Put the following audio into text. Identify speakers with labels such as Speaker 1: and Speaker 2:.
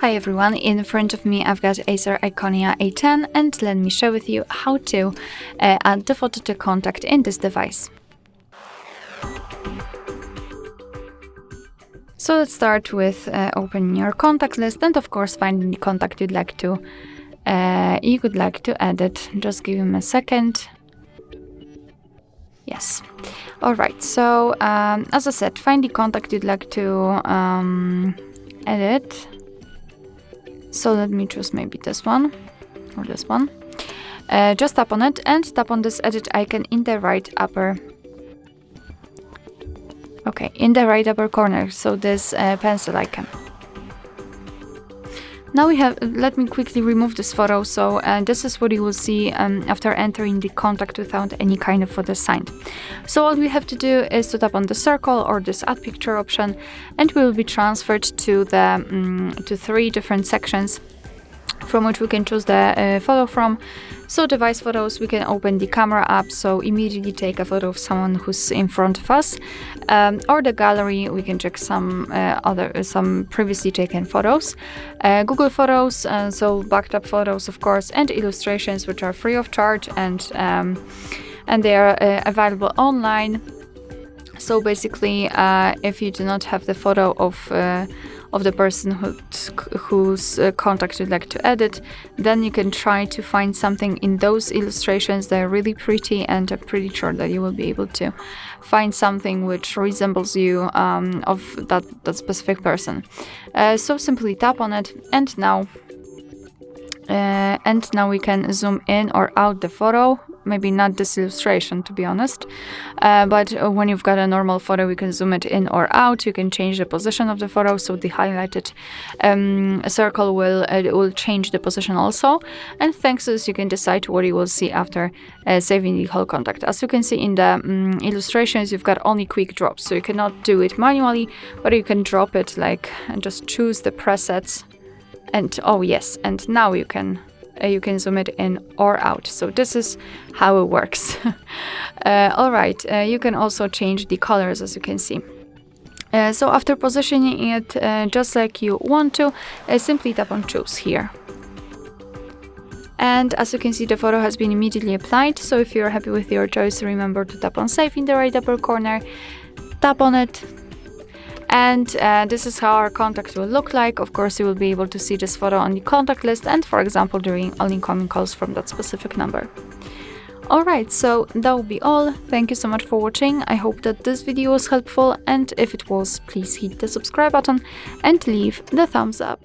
Speaker 1: Hi everyone, in front of me I've got Acer Iconia A10 and let me share with you how to add the photo to contact in this device. So let's start with opening your contact list and of course finding the contact you could like to edit. Just give him a second. Yes. Alright, so as I said, find the contact you'd like to edit. So let me choose maybe this one or this one. Just tap on it and tap on this edit icon in the right upper. Okay, in the right upper corner. So this pencil icon. Now let me quickly remove this photo. So this is what you will see after entering the contact without any kind of photo assigned. So all we have to do is to tap on the circle or this add picture option, and we will be transferred to the to 3 different sections from which we can choose the photo from. So device photos, we can open the camera app, so immediately take a photo of someone who's in front of us, or the gallery, we can check some previously taken photos, Google Photos, so backed up photos of course, and illustrations, which are free of charge and they are available online. So basically, if you do not have the photo of the person whose contact you'd like to edit, then you can try to find something in those illustrations that are really pretty, and I'm pretty sure that you will be able to find something which resembles you of that specific person. So simply tap on it, and now we can zoom in or out the photo. Maybe not this illustration, to be honest, but when you've got a normal photo, we can zoom it in or out. You can change the position of the photo, so the highlighted circle will change the position also. And thanks to this, you can decide what you will see after saving the whole contact. As you can see in the illustrations, you've got only quick drops, so you cannot do it manually, but you can drop it and just choose the presets. And oh yes, and now you can zoom it in or out. So this is how it works. Alright, you can also change the colors, as you can see. So after positioning it just like you want to, simply tap on choose here. And as you can see, the photo has been immediately applied. So if you're happy with your choice, remember to tap on save in the right upper corner, tap on it. And this is how our contact will look like. Of course, you will be able to see this photo on the contact list and, for example, during all incoming calls from that specific number. Alright, so that will be all. Thank you so much for watching. I hope that this video was helpful, and if it was, please hit the subscribe button and leave the thumbs up.